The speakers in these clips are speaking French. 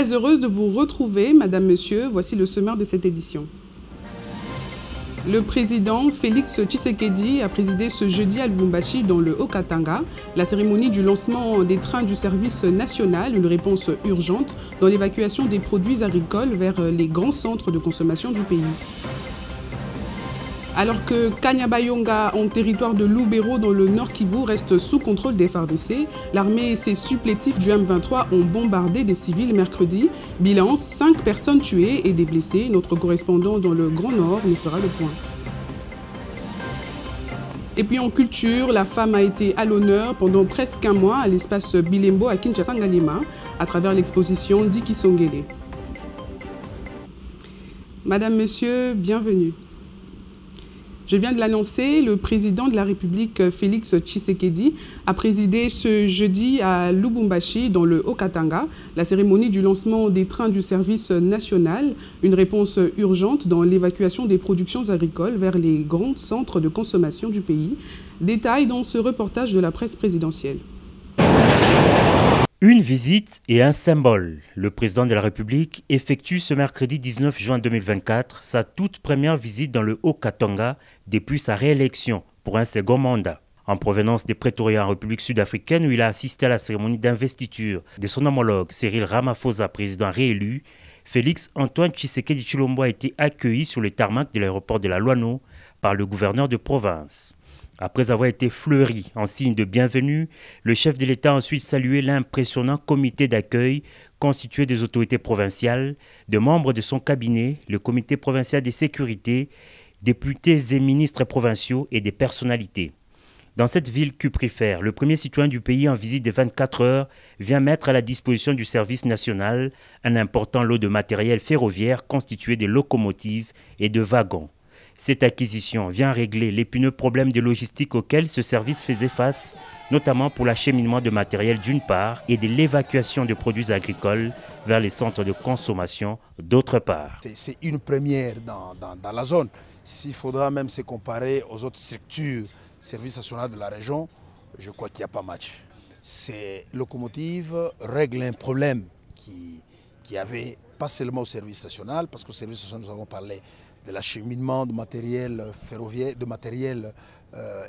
Très heureuse de vous retrouver, Madame, Monsieur. Voici le sommaire de cette édition. Le président Félix Tshisekedi a présidé ce jeudi à Lubumbashi dans le Haut-Katanga la cérémonie du lancement des trains du service national, une réponse urgente dans l'évacuation des produits agricoles vers les grands centres de consommation du pays. Alors que Kanyabayonga, en territoire de Lubero dans le Nord Kivu, reste sous contrôle des FARDC, l'armée et ses supplétifs du M23 ont bombardé des civils mercredi. Bilan, 5 personnes tuées et des blessés. Notre correspondant dans le Grand Nord nous fera le point. Et puis en culture, la femme a été à l'honneur pendant presque un mois à l'espace Bilembo à Kinshasa-Ngalema à travers l'exposition Dikisongele. Madame, Monsieur, bienvenue. Je viens de l'annoncer, le président de la République, Félix Tshisekedi, a présidé ce jeudi à Lubumbashi, dans le Haut-Katanga, la cérémonie du lancement des trains du service national, une réponse urgente dans l'évacuation des productions agricoles vers les grands centres de consommation du pays. Détail dans ce reportage de la presse présidentielle. Une visite et un symbole. Le président de la République effectue ce mercredi 19 juin 2024 sa toute première visite dans le Haut-Katanga depuis sa réélection pour un second mandat. En provenance des Pretoria en République sud-africaine où il a assisté à la cérémonie d'investiture de son homologue Cyril Ramaphosa, président réélu, Félix Antoine Tshisekedi Tshilombo a été accueilli sur le tarmac de l'aéroport de la Loano par le gouverneur de province. Après avoir été fleuri en signe de bienvenue, le chef de l'État a ensuite salué l'impressionnant comité d'accueil constitué des autorités provinciales, de membres de son cabinet, le comité provincial de sécurité, députés et ministres provinciaux et des personnalités. Dans cette ville cuprifère, le premier citoyen du pays en visite de 24 heures vient mettre à la disposition du service national un important lot de matériel ferroviaire constitué de locomotives et de wagons. Cette acquisition vient régler l'épineux problème de logistique auquel ce service faisait face, notamment pour l'acheminement de matériel d'une part et de l'évacuation de produits agricoles vers les centres de consommation d'autre part. C'est une première dans la zone. S'il faudra même se comparer aux autres structures, service national de la région, je crois qu'il n'y a pas match. Ces locomotives règlent un problème qui avait pas seulement au service national, parce qu'au service national nous avons parlé de l'acheminement de matériel ferroviaire, de matériel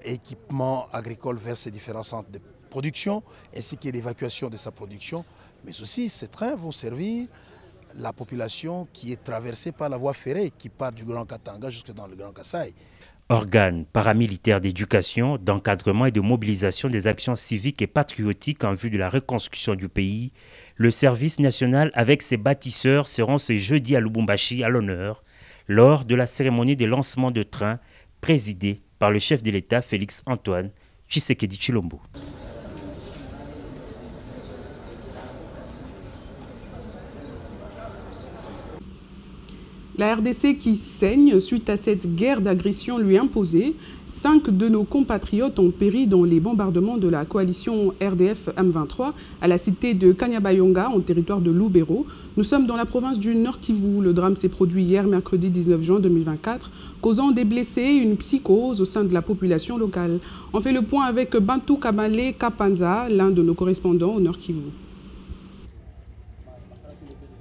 équipement agricole vers ces différents centres de production, ainsi que l'évacuation de sa production. Mais aussi, ces trains vont servir la population qui est traversée par la voie ferrée, qui part du Grand Katanga jusque dans le Grand Kasaï. Organe paramilitaire d'éducation, d'encadrement et de mobilisation des actions civiques et patriotiques en vue de la reconstruction du pays, le service national avec ses bâtisseurs seront ce jeudi à Lubumbashi à l'honneur, lors de la cérémonie de lancement de train présidée par le chef de l'État Félix Antoine Tshisekedi Tshilombo. La RDC qui saigne suite à cette guerre d'agression lui imposée. 5 de nos compatriotes ont péri dans les bombardements de la coalition RDF M23 à la cité de Kanyabayonga, en territoire de Lubero. Nous sommes dans la province du Nord Kivu. Le drame s'est produit hier, mercredi 19 juin 2024, causant des blessés et une psychose au sein de la population locale. On fait le point avec Bantou Kamale Kapanza, l'un de nos correspondants au Nord Kivu.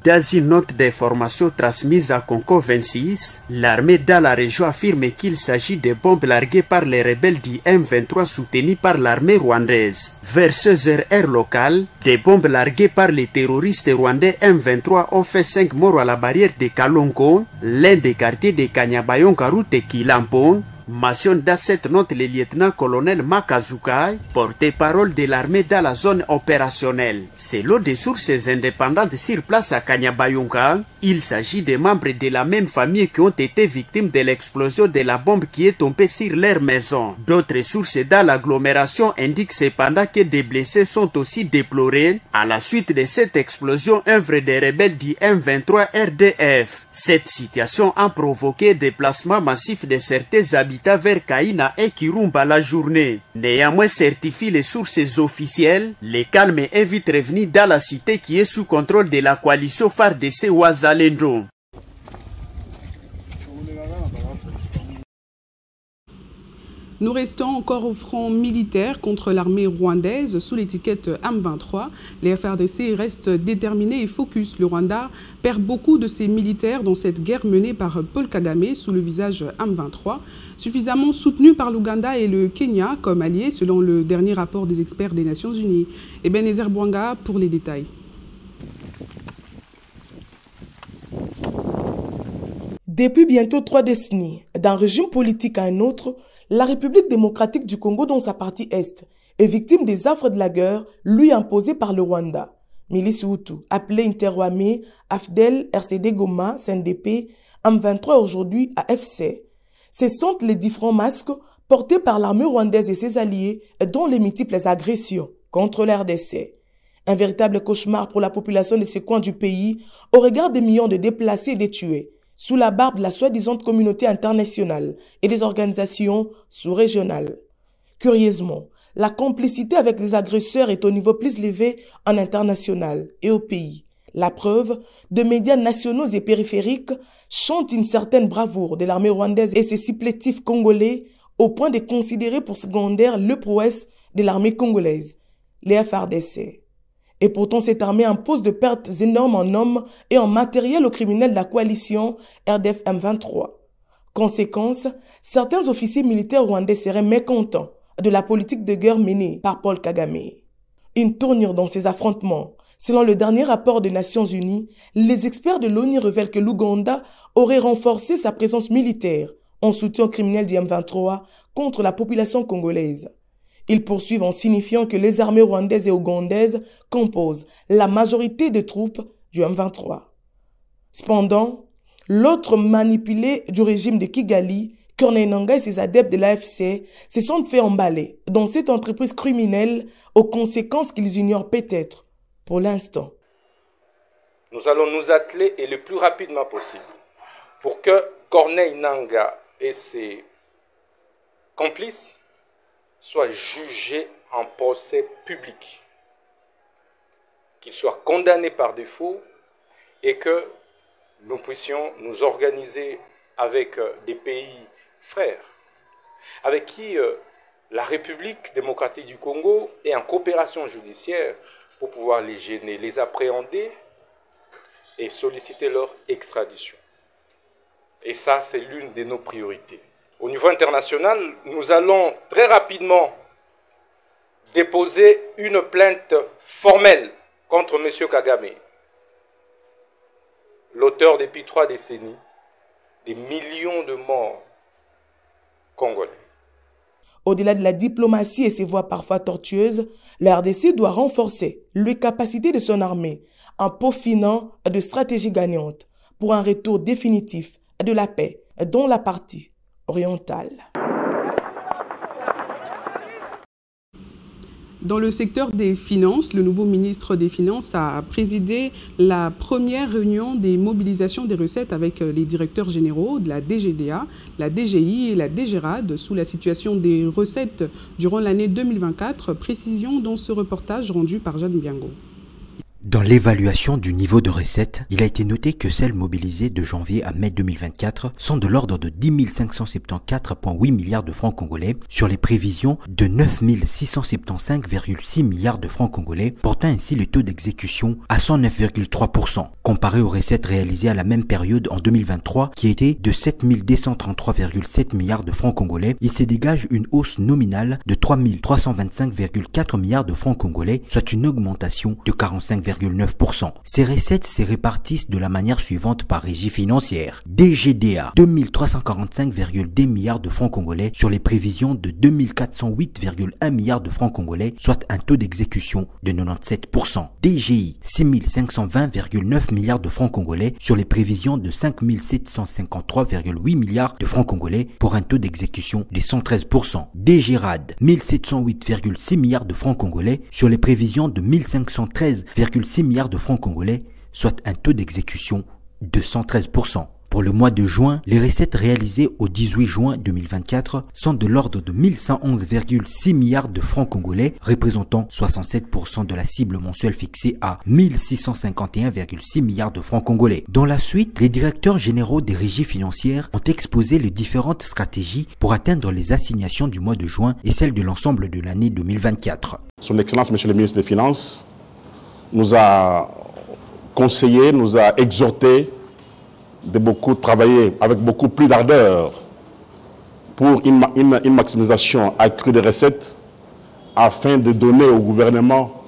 Dans une note d'information transmise à Conco 26, l'armée dans la région affirme qu'il s'agit de bombes larguées par les rebelles du M23 soutenus par l'armée rwandaise. Vers 16h heure locale, des bombes larguées par les terroristes rwandais M23 ont fait 5 morts à la barrière de Kalongo, l'un des quartiers de Kanyabayonga route et Kilampon. Mentionne dans cette note le lieutenant-colonel Makazukai, porte-parole de l'armée dans la zone opérationnelle. Selon des sources indépendantes sur place à Kanyabayonga, il s'agit des membres de la même famille qui ont été victimes de l'explosion de la bombe qui est tombée sur leur maison. D'autres sources dans l'agglomération indiquent cependant que des blessés sont aussi déplorés à la suite de cette explosion œuvre des rebelles du M23 RDF. Cette situation a provoqué des déplacements massifs de certains habitants vers Kaina et Kirumba la journée. Néanmoins, certifient les sources officielles, le calme est vite revenu dans la cité qui est sous contrôle de la coalition FARDC Ouazalendo. Nous restons encore au front militaire contre l'armée rwandaise sous l'étiquette M23. Les FARDC restent déterminés et focus. Le Rwanda perd beaucoup de ses militaires dans cette guerre menée par Paul Kagame sous le visage M23, suffisamment soutenu par l'Ouganda et le Kenya comme alliés selon le dernier rapport des experts des Nations Unies. Ebenezer Bwanga pour les détails. Depuis bientôt 3 décennies, d'un régime politique à un autre, la République démocratique du Congo, dans sa partie Est, est victime des affres de la guerre lui imposées par le Rwanda. Milice Hutu, appelée Interwami, AFDEL, RCD Goma, CNDP, M23 aujourd'hui AFC. Ce sont les différents masques portés par l'armée rwandaise et ses alliés dont les multiples agressions contre l'RDC. Un véritable cauchemar pour la population de ces coins du pays au regard des millions de déplacés et de tués, sous la barbe de la soi-disant communauté internationale et des organisations sous-régionales. Curieusement, la complicité avec les agresseurs est au niveau plus élevé en international et au pays. La preuve, de médias nationaux et périphériques chantent une certaine bravoure de l'armée rwandaise et ses supplétifs congolais au point de considérer pour secondaire le prouesse de l'armée congolaise, les FARDC. Et pourtant, cette armée impose de pertes énormes en hommes et en matériel aux criminels de la coalition RDF M23. Conséquence, certains officiers militaires rwandais seraient mécontents de la politique de guerre menée par Paul Kagame. Une tournure dans ces affrontements. Selon le dernier rapport des Nations Unies, les experts de l'ONU révèlent que l'Ouganda aurait renforcé sa présence militaire en soutien aux criminels du M23 contre la population congolaise. Ils poursuivent en signifiant que les armées rwandaises et ougandaises composent la majorité des troupes du M23. Cependant, l'autre manipulé du régime de Kigali, Corneille Nangaa et ses adeptes de l'AFC, se sont fait emballer dans cette entreprise criminelle aux conséquences qu'ils ignorent peut-être pour l'instant. Nous allons nous atteler et le plus rapidement possible pour que Corneille Nangaa et ses complices soient jugés en procès public, qu'ils soient condamnés par défaut et que nous puissions nous organiser avec des pays frères, avec qui la République démocratique du Congo est en coopération judiciaire pour pouvoir les gêner, les appréhender et solliciter leur extradition. Et ça, c'est l'une de nos priorités. Au niveau international, nous allons très rapidement déposer une plainte formelle contre M. Kagame, l'auteur depuis 3 décennies des millions de morts congolais. Au-delà de la diplomatie et ses voies parfois tortueuses, la RDC doit renforcer les capacités de son armée en peaufinant de stratégies gagnantes pour un retour définitif de la paix dans la partie orientale. Dans le secteur des finances, le nouveau ministre des Finances a présidé la première réunion des mobilisations des recettes avec les directeurs généraux de la DGDA, la DGI et la DGRAD sous la situation des recettes durant l'année 2024. Précision dans ce reportage rendu par Jeanne Biango. Dans l'évaluation du niveau de recettes, il a été noté que celles mobilisées de janvier à mai 2024 sont de l'ordre de 10 574,8 milliards de francs congolais sur les prévisions de 9 675,6 milliards de francs congolais, portant ainsi le taux d'exécution à 109,3%. Comparé aux recettes réalisées à la même période en 2023 qui était de 7 233,7 milliards de francs congolais, il se dégage une hausse nominale de 3 325,4 milliards de francs congolais, soit une augmentation de 45,9%. Ces recettes se répartissent de la manière suivante par régie financière. DGDA, 2345,2 milliards de francs congolais sur les prévisions de 2408,1 milliards de francs congolais, soit un taux d'exécution de 97%. DGI, 6520,9 milliards de francs congolais sur les prévisions de 5753,8 milliards de francs congolais pour un taux d'exécution de 113%. DGRAD, 1708,6 milliards de francs congolais sur les prévisions de 1513,6 milliards de francs congolais, soit un taux d'exécution de 113%. Pour le mois de juin, les recettes réalisées au 18 juin 2024 sont de l'ordre de 1111,6 milliards de francs congolais, représentant 67% de la cible mensuelle fixée à 1651,6 milliards de francs congolais. Dans la suite, les directeurs généraux des régies financières ont exposé les différentes stratégies pour atteindre les assignations du mois de juin et celles de l'ensemble de l'année 2024. Son Excellence, Monsieur le ministre des Finances, nous a conseillé, nous a exhorté de beaucoup travailler avec beaucoup plus d'ardeur pour une maximisation accrue des recettes afin de donner au gouvernement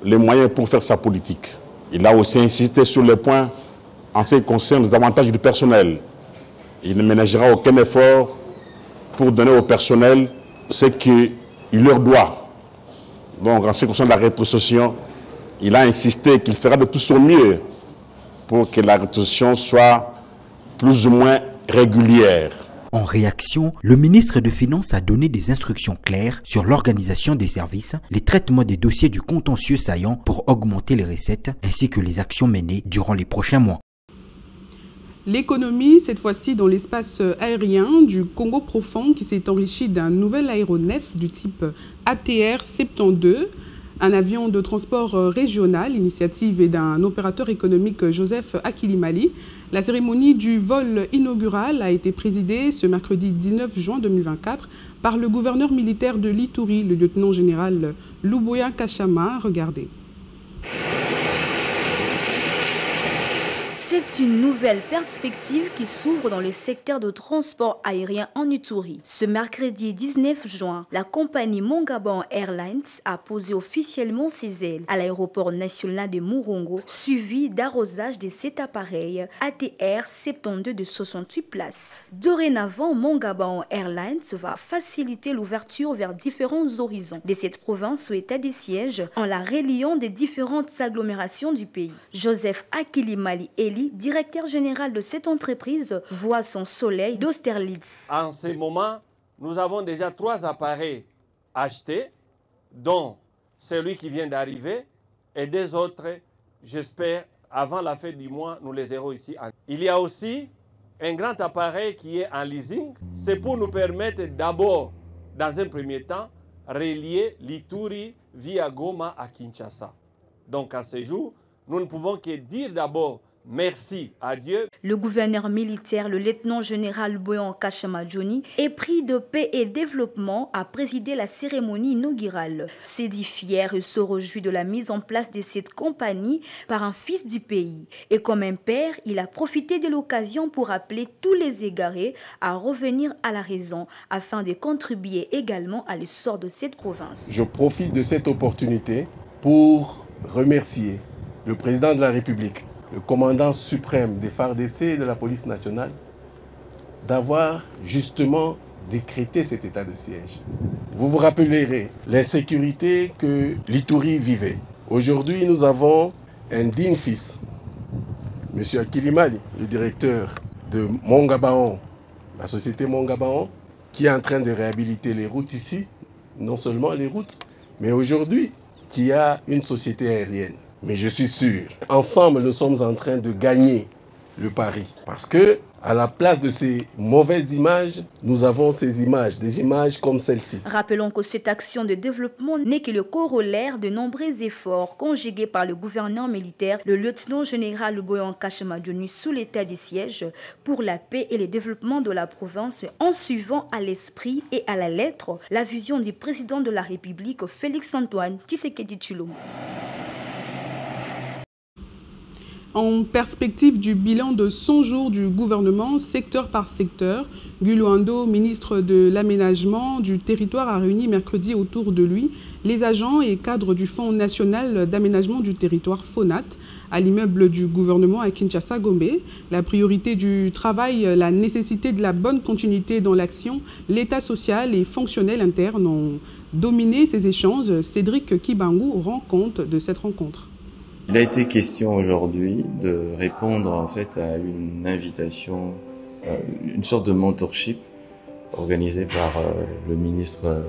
les moyens pour faire sa politique. Il a aussi insisté sur les points en ce qui concerne les avantages du personnel. Il ne ménagera aucun effort pour donner au personnel ce qu'il leur doit. Donc en ce qui concerne la rétrocession, il a insisté qu'il fera de tout son mieux pour que la rétrocession soit plus ou moins régulière. En réaction, le ministre des Finances a donné des instructions claires sur l'organisation des services, les traitements des dossiers du contentieux saillant pour augmenter les recettes, ainsi que les actions menées durant les prochains mois. L'économie, cette fois-ci dans l'espace aérien du Congo profond qui s'est enrichi d'un nouvel aéronef du type ATR-72, un avion de transport régional, l'initiative est d'un opérateur économique Joseph Akilimali. La cérémonie du vol inaugural a été présidée ce mercredi 19 juin 2024 par le gouverneur militaire de l'Ituri, le lieutenant-général Luboya Kachama. Regardez. C'est une nouvelle perspective qui s'ouvre dans le secteur de transport aérien en Ituri. Ce mercredi 19 juin, la compagnie Mongaban Airlines a posé officiellement ses ailes à l'aéroport national de Murongo, suivi d'arrosage de cet appareil ATR 72 de 68 places. Dorénavant, Mongaban Airlines va faciliter l'ouverture vers différents horizons de cette province ou état des sièges en la reliant des différentes agglomérations du pays. Joseph Akilimali Eli, directeur général de cette entreprise, voit son soleil d'Austerlitz. En ce moment, nous avons déjà 3 appareils achetés, dont celui qui vient d'arriver et 2 autres, j'espère, avant la fin du mois, nous les aurons ici. Il y a aussi un grand appareil qui est en leasing. C'est pour nous permettre d'abord, dans un premier temps, relier l'Ituri via Goma à Kinshasa. Donc à ce jour, nous ne pouvons que dire d'abord merci à Dieu. Le gouverneur militaire, le lieutenant-général Boyan Kachama Johnny, épris de paix et développement, a présidé la cérémonie inaugurale. C'est dit fier et se réjouit de la mise en place de cette compagnie par un fils du pays. Et comme un père, il a profité de l'occasion pour appeler tous les égarés à revenir à la raison afin de contribuer également à l'essor de cette province. Je profite de cette opportunité pour remercier le président de la République, le commandant suprême des FARDC et de la police nationale, d'avoir justement décrété cet état de siège. Vous vous rappellerez l'insécurité que l'Ituri vivait. Aujourd'hui, nous avons un digne fils, M. Akilimali, le directeur de Mongaban, la société Mongaban, qui est en train de réhabiliter les routes ici, non seulement les routes, mais aujourd'hui, qui a une société aérienne. Mais je suis sûr, ensemble, nous sommes en train de gagner le pari. Parce que, à la place de ces mauvaises images, nous avons ces images, des images comme celle-ci. Rappelons que cette action de développement n'est que le corollaire de nombreux efforts conjugués par le gouverneur militaire, le lieutenant-général Boyan Kachama Johnny, sous l'état des sièges pour la paix et le développement de la province, en suivant à l'esprit et à la lettre la vision du président de la République, Félix-Antoine Tshisekedi Tshilombo. En perspective du bilan de 100 jours du gouvernement, secteur par secteur, Guluando, ministre de l'Aménagement du territoire, a réuni mercredi autour de lui les agents et cadres du Fonds national d'aménagement du territoire FONAT à l'immeuble du gouvernement à Kinshasa-Gombe. La priorité du travail, la nécessité de la bonne continuité dans l'action, l'état social et fonctionnel interne ont dominé ces échanges. Cédric Kibangu rend compte de cette rencontre. Il a été question aujourd'hui de répondre en fait à une invitation, une sorte de mentorship organisé par le ministre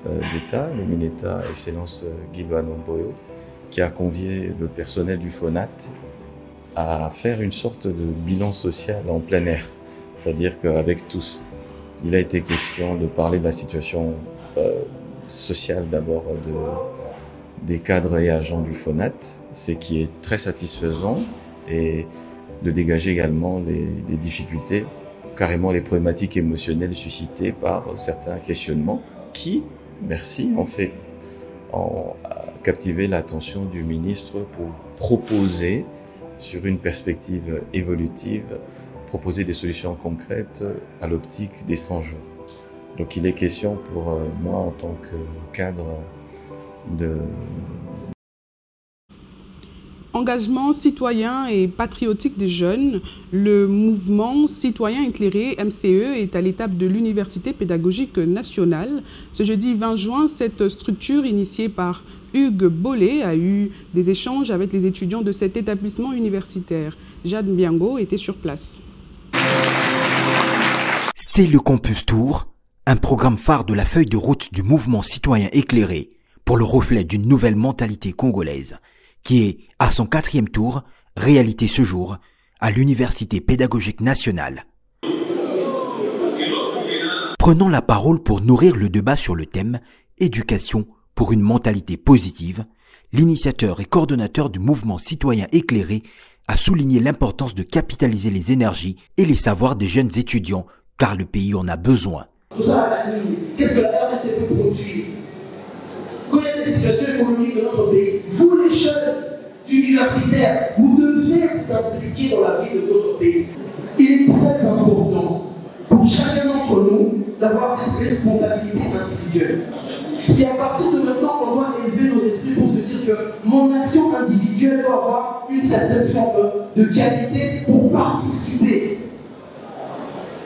d'État, le ministre Excellence Guilbert Boyo, qui a convié le personnel du FONAT à faire une sorte de bilan social en plein air, c'est-à-dire qu'avec tous. Il a été question de parler de la situation sociale d'abord des cadres et agents du FONAT, ce qui est très satisfaisant, et de dégager également les difficultés, carrément les problématiques émotionnelles suscitées par certains questionnements qui, merci, ont captivé l'attention du ministre pour proposer, sur une perspective évolutive, proposer des solutions concrètes à l'optique des 100 jours. Donc il est question pour moi, en tant que cadre, de... Engagement citoyen et patriotique des jeunes, le mouvement citoyen éclairé MCE est à l'étape de l'Université pédagogique nationale. Ce jeudi 20 juin, cette structure initiée par Hugues Bollet a eu des échanges avec les étudiants de cet établissement universitaire. Jade Mbiango était sur place. C'est le Campus Tour, un programme phare de la feuille de route du mouvement citoyen éclairé pour le reflet d'une nouvelle mentalité congolaise qui est, à son 4e tour, réalité ce jour à l'Université pédagogique nationale. Prenons la parole pour nourrir le débat sur le thème « Éducation pour une mentalité positive », l'initiateur et coordonnateur du mouvement citoyen éclairé a souligné l'importance de capitaliser les énergies et les savoirs des jeunes étudiants, car le pays en a besoin. Nous sommes à la ligne. Qu'est-ce que la RDC peut produire? Connaître les situations économiques de notre pays. Vous, les jeunes universitaires, vous devez vous impliquer dans la vie de votre pays. Il est très important pour chacun d'entre nous d'avoir cette responsabilité individuelle. C'est à partir de maintenant qu'on doit élever nos esprits pour se dire que mon action individuelle doit avoir une certaine forme de qualité pour participer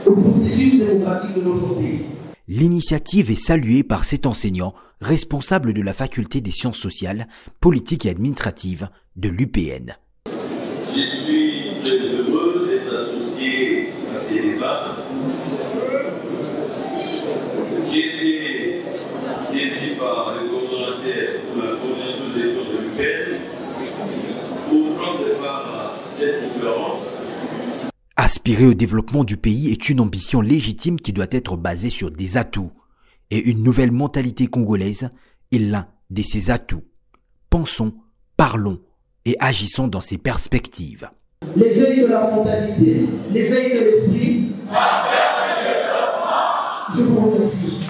au processus démocratique de notre pays. L'initiative est saluée par cet enseignant responsable de la faculté des sciences sociales, politiques et administratives de l'UPN. Je suis très heureux d'être associé à ces débats. J'ai été saisi par le coordonnateur de la coordination des écoles de l'UPN pour prendre part à cette conférence. Aspirer au développement du pays est une ambition légitime qui doit être basée sur des atouts. Et une nouvelle mentalité congolaise est l'un de ces atouts. Pensons, parlons et agissons dans ces perspectives. L'éveil de la mentalité, l'éveil de l'esprit. Je vous remercie.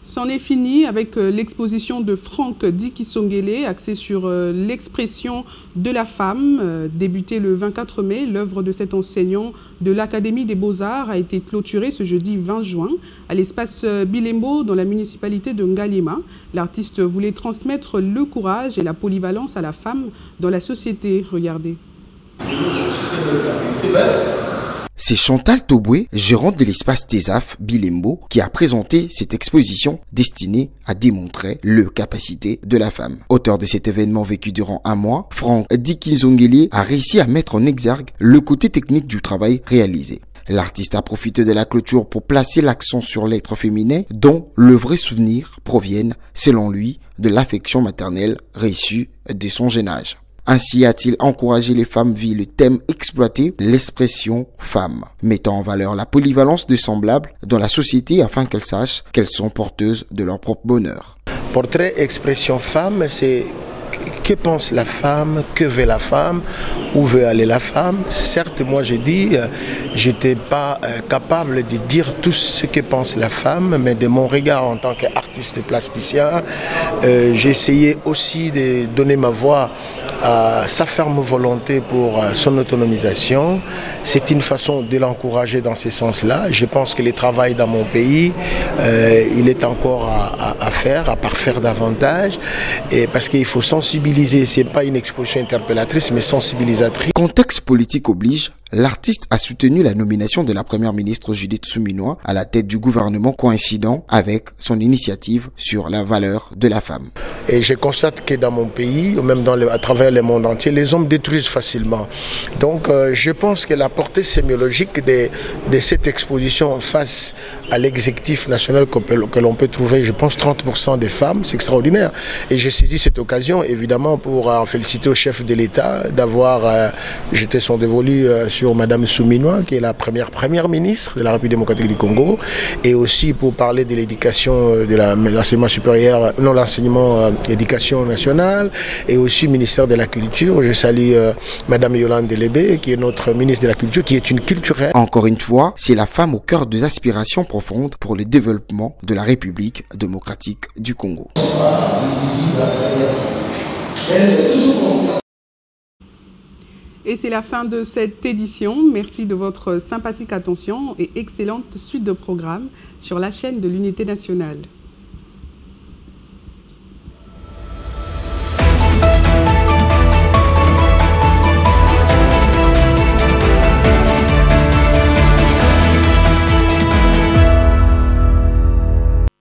C'en est fini avec l'exposition de Franck Dikisongele axée sur l'expression de la femme. Débutée le 24 mai, l'œuvre de cet enseignant de l'Académie des Beaux-Arts a été clôturée ce jeudi 20 juin à l'espace Bilembo dans la municipalité de Ngalima. L'artiste voulait transmettre le courage et la polyvalence à la femme dans la société. Regardez. C'est Chantal Toboué, gérante de l'espace TESAF Bilembo, qui a présenté cette exposition destinée à démontrer les capacités de la femme. Auteur de cet événement vécu durant un mois, Franck Dikisongele a réussi à mettre en exergue le côté technique du travail réalisé. L'artiste a profité de la clôture pour placer l'accent sur l'être féminin dont le vrai souvenir proviennent, selon lui, de l'affection maternelle reçue de son jeune âge. Ainsi a-t-il encouragé les femmes via le thème exploité, l'expression femme, mettant en valeur la polyvalence de semblables dans la société afin qu'elles sachent qu'elles sont porteuses de leur propre bonheur. Portrait expression femme, c'est que pense la femme, que veut la femme, où veut aller la femme. Certes, moi j'ai dit, j'étais pas capable de dire tout ce que pense la femme, mais de mon regard en tant qu'artiste plasticien, j'ai essayé aussi de donner ma voix à sa ferme volonté pour son autonomisation. C'est une façon de l'encourager dans ce sens-là. Je pense que le travail dans mon pays, il est encore à faire, à parfaire davantage, et parce qu'il faut sensibiliser, ce n'est pas une exposition interpellatrice, mais sensibilisatrice. Contexte politique oblige, L'artiste a soutenu la nomination de la première ministre Judith Suminwa à la tête du gouvernement, coïncidant avec son initiative sur la valeur de la femme. Et je constate que dans mon pays, ou même à travers le monde entier, les hommes détruisent facilement. Donc je pense que la portée sémiologique de cette exposition face à l'exécutif national que l'on peut trouver, je pense, 30% des femmes, c'est extraordinaire. Et j'ai saisi cette occasion, évidemment, pour en féliciter au chef de l'État d'avoir jeté son dévolu sur Madame Suminwa, qui est la première ministre de la République démocratique du Congo, et aussi pour parler de l'éducation, de l'enseignement supérieur, non, l'enseignement éducation nationale, et aussi ministère de la Culture. Je salue Madame Yolande Delébé, qui est notre ministre de la Culture, qui est une culturelle. Encore une fois, c'est la femme au cœur des aspirations profondes pour le développement de la République démocratique du Congo. Et c'est la fin de cette édition. Merci de votre sympathique attention et excellente suite de programmes sur la chaîne de l'Unité nationale.